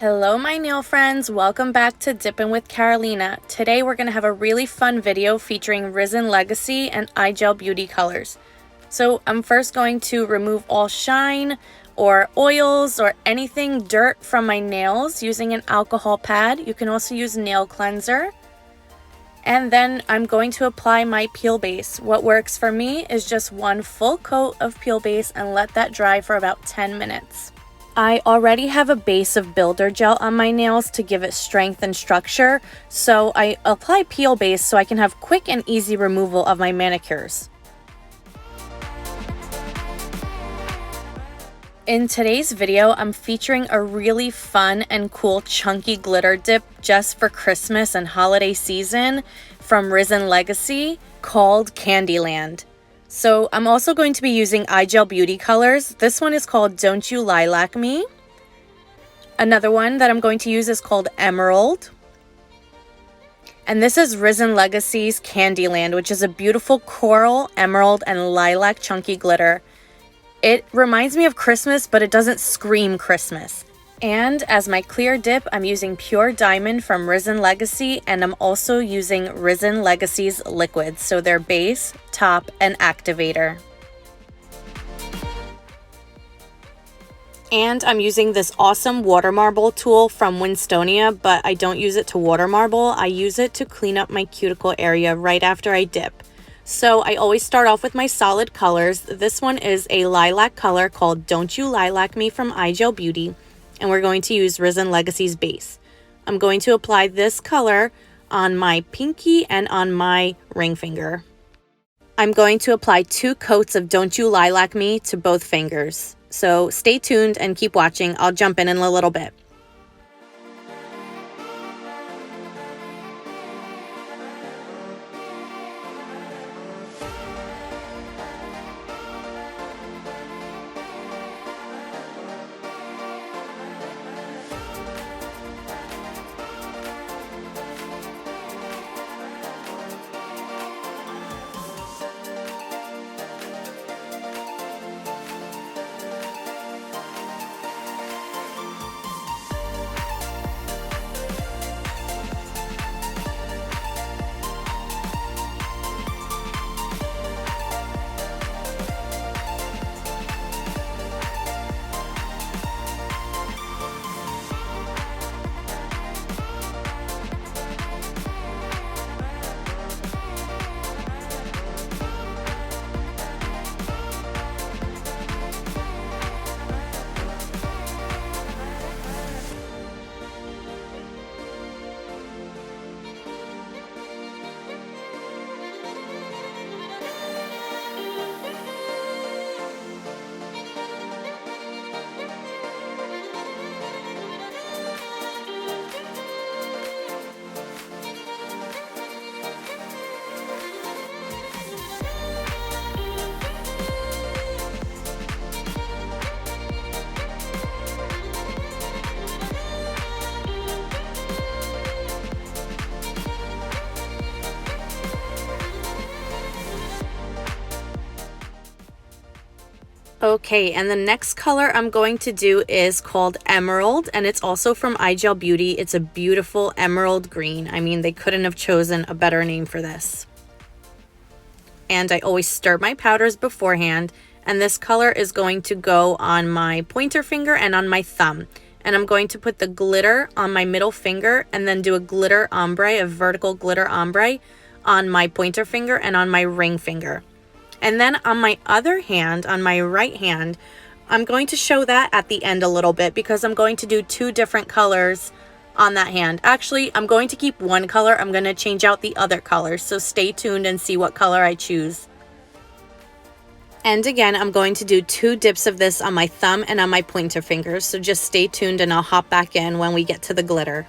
Hello my nail friends, welcome back to Dippin' with Carolina. Today we're going to have a really fun video featuring Risen Legacy and iGel Beauty colors. So I'm first going to remove all shine or oils or anything dirt from my nails using an alcohol pad. You can also use nail cleanser. And then I'm going to apply my peel base. What works for me is just one full coat of peel base and let that dry for about 10 minutes. I already have a base of builder gel on my nails to give it strength and structure, so I apply peel base so I can have quick and easy removal of my manicures. In today's video, I'm featuring a really fun and cool chunky glitter dip just for Christmas and holiday season from Risen Legacy called Candyland. So I'm also going to be using iGel Beauty colors. This one is called Don't You Lilac Me. Another one that I'm going to use is called Emerald. And this is Risen Legacy's Candyland, which is a beautiful coral, emerald, and lilac chunky glitter. It reminds me of Christmas, but it doesn't scream Christmas. And as my clear dip, I'm using Pure Diamond from Risen Legacy, and I'm also using Risen Legacy's liquids, so their base, top, and activator. And I'm using this awesome water marble tool from Winstonia, but I don't use it to water marble. I use it to clean up my cuticle area right after I dip. So I always start off with my solid colors. This one is a lilac color called Don't You Lilac Me from iGel Beauty. And we're going to use Risen Legacy's base. I'm going to apply this color on my pinky and on my ring finger. I'm going to apply 2 coats of Don't You Lilac Me to both fingers. So stay tuned and keep watching. I'll jump in a little bit. Okay, and the next color I'm going to do is called Emerald, and it's also from iGel Beauty. It's a beautiful emerald green. I mean, they couldn't have chosen a better name for this. And I always stir my powders beforehand, and this color is going to go on my pointer finger and on my thumb. And I'm going to put the glitter on my middle finger and then do a glitter ombre, a vertical glitter ombre on my pointer finger and on my ring finger. And then on my other hand, on my right hand, I'm going to show that at the end a little bit because I'm going to do 2 different colors on that hand. Actually, I'm going to keep one color. I'm going to change out the other color. So stay tuned and see what color I choose. And again, I'm going to do 2 dips of this on my thumb and on my pointer fingers. So just stay tuned and I'll hop back in when we get to the glitter.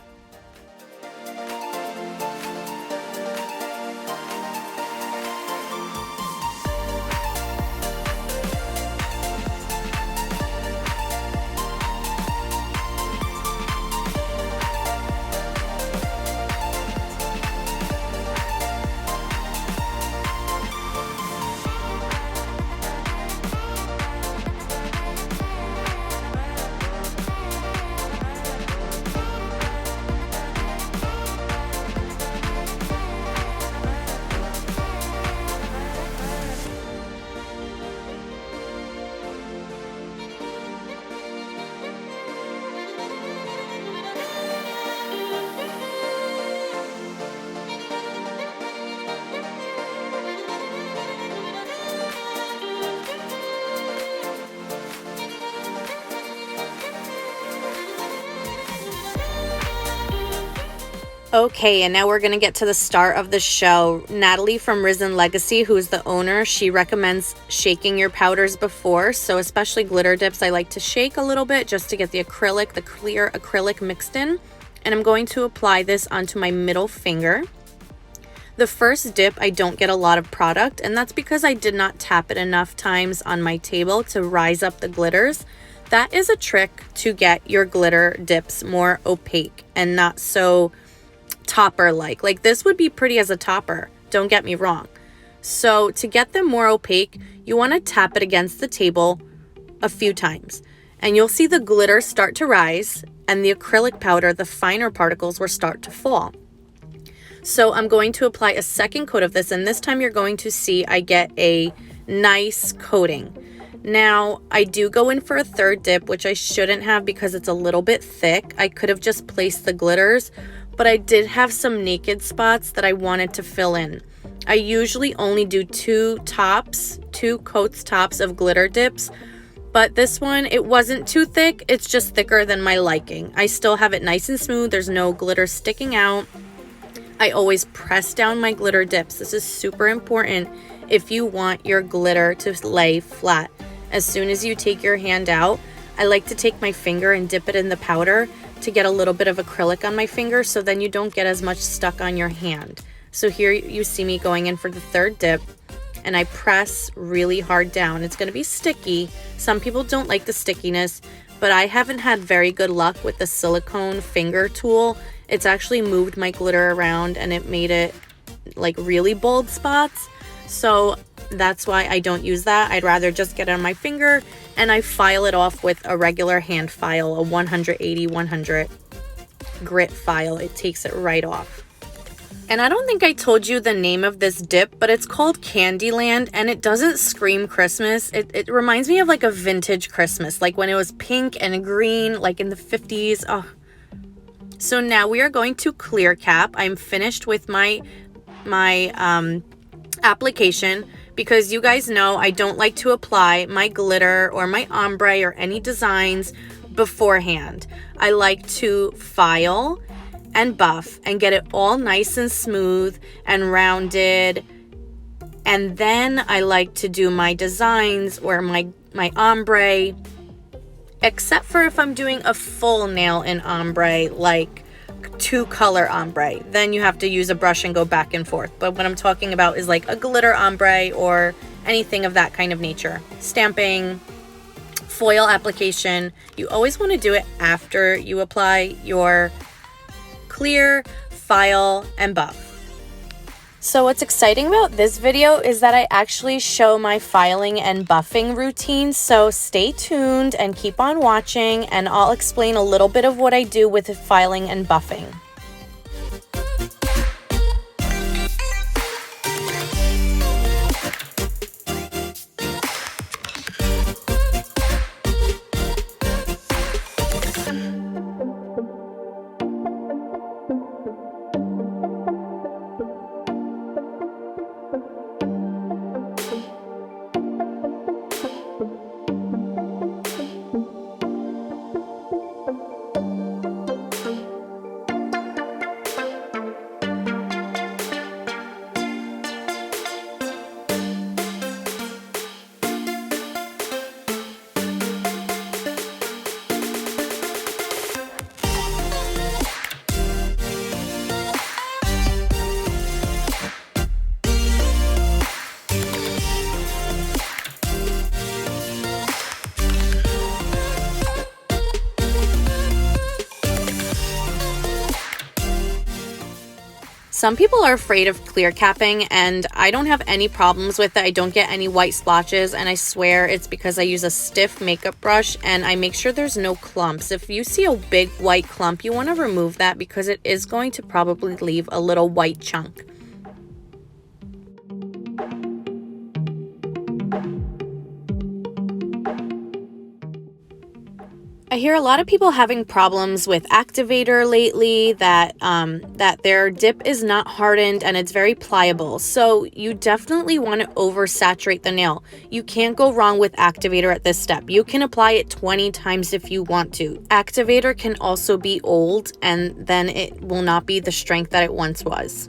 Okay, and now we're going to get to the star of the show. Natalie from Risen Legacy, who's the owner, she recommends shaking your powders before. So especially glitter dips, I like to shake a little bit just to get the acrylic, the clear acrylic mixed in. And I'm going to apply this onto my middle finger. The first dip, I don't get a lot of product, and that's because I did not tap it enough times on my table to rise up the glitters. That is a trick to get your glitter dips more opaque and not so topper like this would be pretty as a topper, don't get me wrong. So to get them more opaque, you want to tap it against the table a few times and you'll see the glitter start to rise and the acrylic powder, the finer particles, will start to fall. So I'm going to apply a second coat of this, and this time you're going to see I get a nice coating. Now I do go in for a third dip, which I shouldn't have because it's a little bit thick. I could have just placed the glitters, but I did have some naked spots that I wanted to fill in. I usually only do two coats tops of glitter dips, but this one, it wasn't too thick. It's just thicker than my liking. I still have it nice and smooth. There's no glitter sticking out. I always press down my glitter dips. This is super important if you want your glitter to lay flat. As soon as you take your hand out, I like to take my finger and dip it in the powder to get a little bit of acrylic on my finger, so then you don't get as much stuck on your hand. So here you see me going in for the third dip, and I press really hard down. It's going to be sticky. Some people don't like the stickiness, but I haven't had very good luck with the silicone finger tool. It's actually moved my glitter around and it made it like really bold spots. So that's why I don't use that. I'd rather just get it on my finger and I file it off with a regular hand file, a 180-100 grit file. It takes it right off. And I don't think I told you the name of this dip, but it's called Candyland, and it doesn't scream Christmas. It reminds me of like a vintage Christmas, like when it was pink and green, like in the 50s. Oh. So now we are going to clear cap. I'm finished with my application, because you guys know I don't like to apply my glitter or my ombre or any designs beforehand. I like to file and buff and get it all nice and smooth and rounded, and then I like to do my designs or my ombre, except for if I'm doing a full nail in ombre, like 2-color ombre, then you have to use a brush and go back and forth. But what I'm talking about is like a glitter ombre or anything of that kind of nature. Stamping, foil application, you always want to do it after you apply your clear, file, and buff. So what's exciting about this video is that I actually show my filing and buffing routine, so stay tuned and keep on watching, and I'll explain a little bit of what I do with filing and buffing. Some people are afraid of clear capping, and I don't have any problems with it. I don't get any white splotches, and I swear it's because I use a stiff makeup brush and I make sure there's no clumps. If you see a big white clump, you want to remove that because it is going to probably leave a little white chunk. I hear a lot of people having problems with activator lately, that their dip is not hardened and it's very pliable. So you definitely want to oversaturate the nail. You can't go wrong with activator at this step. You can apply it 20 times if you want to. Activator can also be old, and then it will not be the strength that it once was.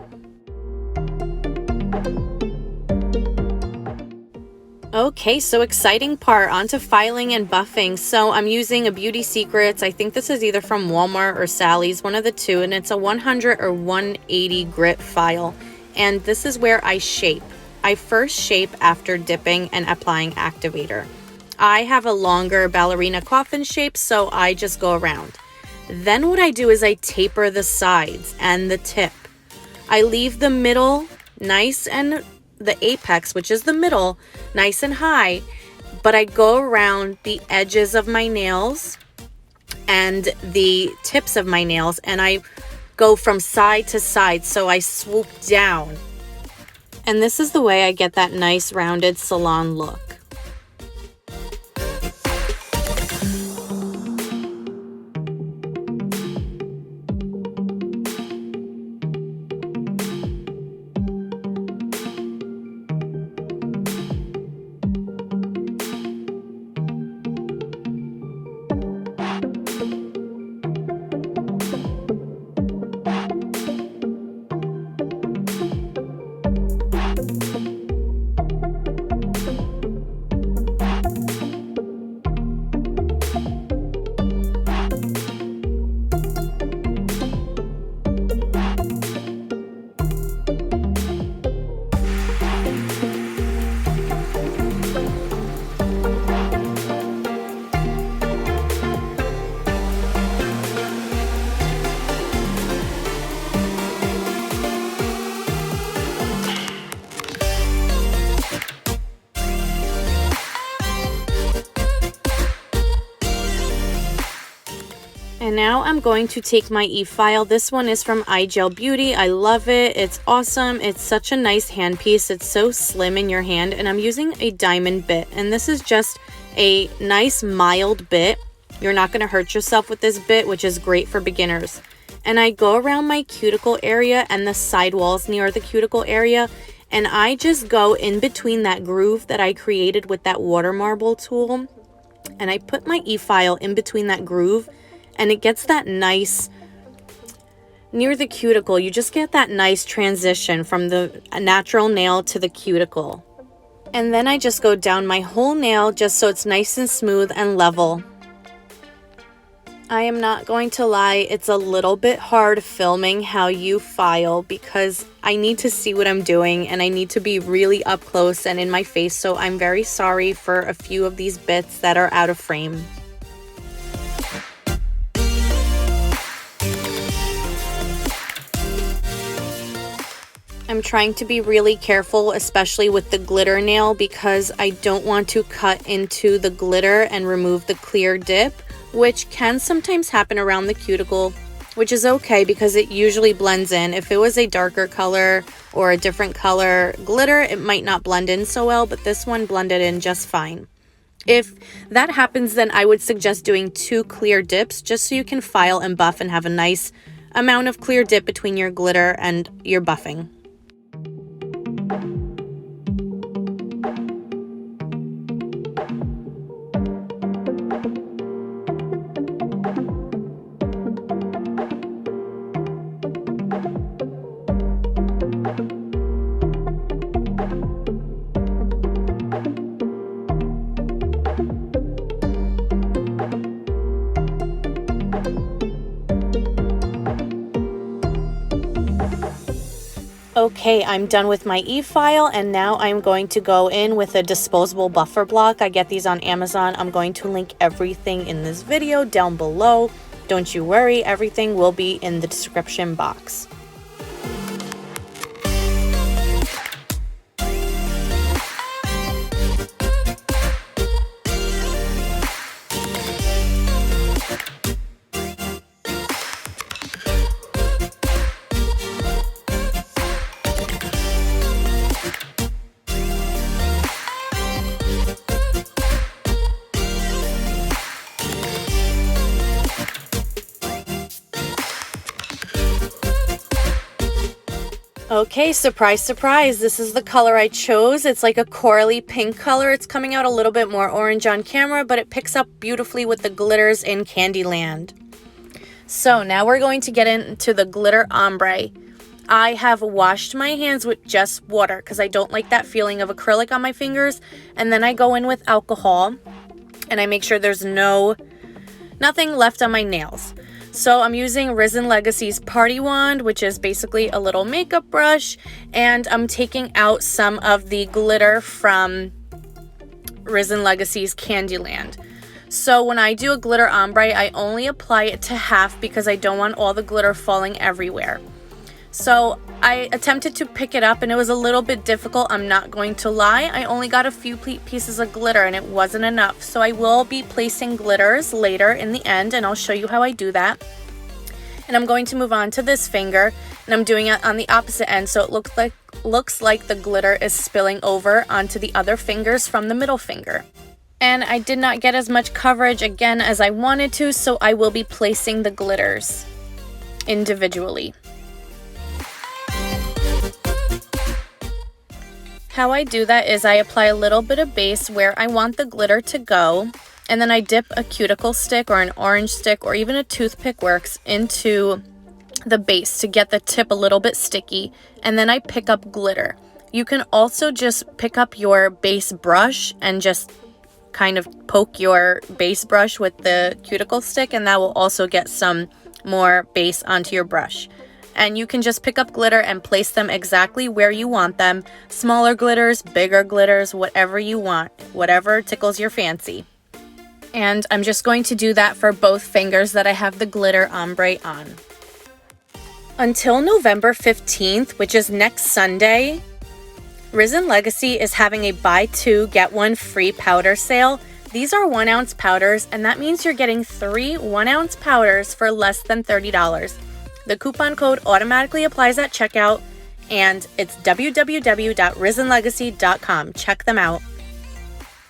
Okay, so exciting part, onto filing and buffing. So I'm using a Beauty Secrets. I think this is either from Walmart or Sally's, one of the two, and it's a 100 or 180 grit file. And this is where I shape. I first shape after dipping and applying activator. I have a longer ballerina coffin shape, so I just go around. Then what I do is I taper the sides and the tip. I leave the middle nice and the apex, which is the middle, nice and high, but I go around the edges of my nails and the tips of my nails, and I go from side to side, so I swoop down. And this is the way I get that nice rounded salon look. And now I'm going to take my e-file. This one is from iGel Beauty. I love it. It's awesome. It's such a nice handpiece. It's so slim in your hand, and I'm using a diamond bit. And this is just a nice mild bit. You're not going to hurt yourself with this bit, which is great for beginners. And I go around my cuticle area and the sidewalls near the cuticle area, and I just go in between that groove that I created with that water marble tool, and I put my e-file in between that groove, and it gets that nice, near the cuticle, you just get that nice transition from the natural nail to the cuticle. And then I just go down my whole nail just so it's nice and smooth and level. I am not going to lie, it's a little bit hard filming how you file because I need to see what I'm doing and I need to be really up close and in my face, so I'm very sorry for a few of these bits that are out of frame. I'm trying to be really careful, especially with the glitter nail, because I don't want to cut into the glitter and remove the clear dip, which can sometimes happen around the cuticle, which is okay because it usually blends in. If it was a darker color or a different color glitter, it might not blend in so well, but this one blended in just fine. If that happens, then I would suggest doing 2 clear dips just so you can file and buff and have a nice amount of clear dip between your glitter and your buffing. Okay, I'm done with my e-file, and now I'm going to go in with a disposable buffer block. I get these on Amazon. I'm going to link everything in this video down below. Don't you worry, everything will be in the description box. Okay, surprise, surprise. This is the color I chose. It's like a corally pink color. It's coming out a little bit more orange on camera, but it picks up beautifully with the glitters in Candyland. So now we're going to get into the glitter ombre. I have washed my hands with just water because I don't like that feeling of acrylic on my fingers. And then I go in with alcohol and I make sure there's nothing left on my nails. So I'm using Risen Legacy's Party Wand, which is basically a little makeup brush, and I'm taking out some of the glitter from Risen Legacy's Candyland. So when I do a glitter ombre, I only apply it to half because I don't want all the glitter falling everywhere. So I attempted to pick it up and it was a little bit difficult, I'm not going to lie. I only got a few pieces of glitter and it wasn't enough. So I will be placing glitters later in the end and I'll show you how I do that. And I'm going to move on to this finger and I'm doing it on the opposite end so it looks like the glitter is spilling over onto the other fingers from the middle finger. And I did not get as much coverage again as I wanted to, so I will be placing the glitters individually. How I do that is I apply a little bit of base where I want the glitter to go, and then I dip a cuticle stick or an orange stick or even a toothpick works into the base to get the tip a little bit sticky, and then I pick up glitter. You can also just pick up your base brush and just kind of poke your base brush with the cuticle stick, and that will also get some more base onto your brush. And you can just pick up glitter and place them exactly where you want them. Smaller glitters, bigger glitters, whatever you want, whatever tickles your fancy. And I'm just going to do that for both fingers that I have the glitter ombre on. Until November 15th, which is next Sunday, Risen Legacy is having a buy two, get one free powder sale. These are 1 ounce powders, and that means you're getting 3 1 ounce powders for less than $30. The coupon code automatically applies at checkout, and it's www.risenlegacy.com. Check them out.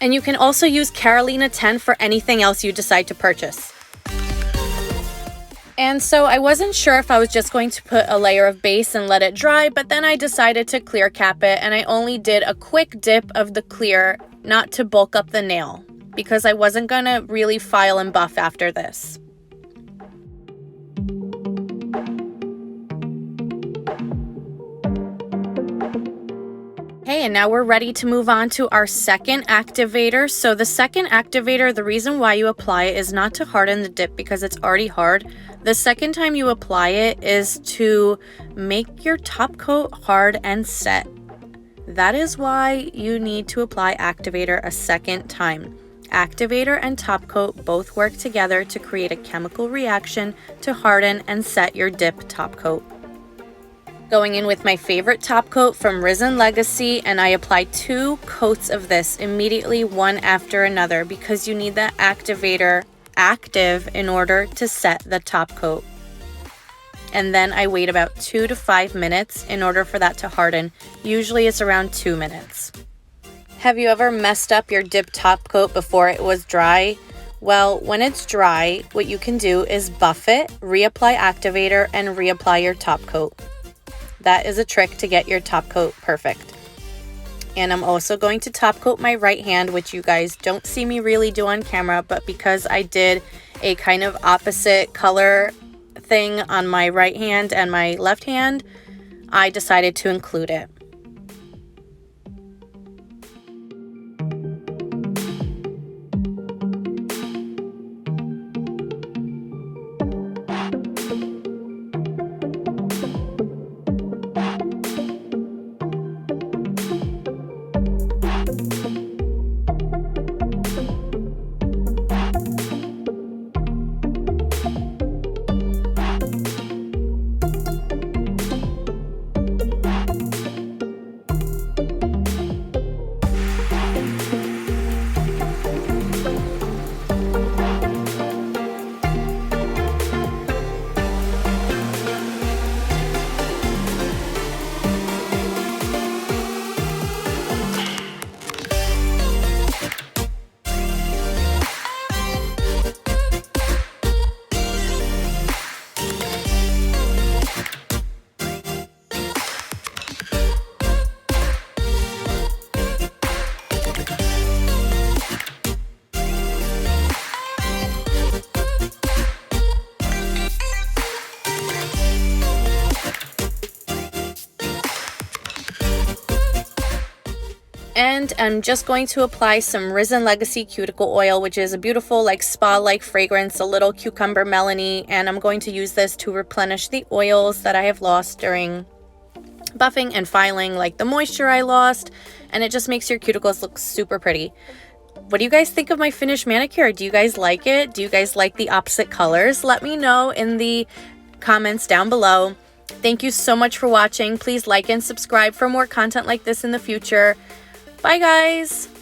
And you can also use Carolina 10 for anything else you decide to purchase. And so I wasn't sure if I was just going to put a layer of base and let it dry, but then I decided to clear cap it, and I only did a quick dip of the clear, not to bulk up the nail, because I wasn't going to really file and buff after this. Okay, and now we're ready to move on to our second activator. So the second activator, the reason why you apply it is not to harden the dip because it's already hard. The second time you apply it is to make your top coat hard and set. That is why you need to apply activator a second time. Activator and top coat both work together to create a chemical reaction to harden and set your dip top coat. Going in with my favorite top coat from Risen Legacy, and I apply 2 coats of this immediately, one after another, because you need the activator active in order to set the top coat. And then I wait about 2 to 5 minutes in order for that to harden. Usually it's around 2 minutes. Have you ever messed up your dip top coat before it was dry? Well, when it's dry, what you can do is buff it, reapply activator, and reapply your top coat. That is a trick to get your top coat perfect. And I'm also going to top coat my right hand, which you guys don't see me really do on camera, but because I did a kind of opposite color thing on my right hand and my left hand, I decided to include it. And I'm just going to apply some Risen Legacy Cuticle Oil, which is a beautiful like spa-like fragrance, a little cucumber melony, and I'm going to use this to replenish the oils that I have lost during buffing and filing, like the moisture I lost, and it just makes your cuticles look super pretty. What do you guys think of my finished manicure? Do you guys like it? Do you guys like the opposite colors? Let me know in the comments down below. Thank you so much for watching. Please like and subscribe for more content like this in the future. Bye guys!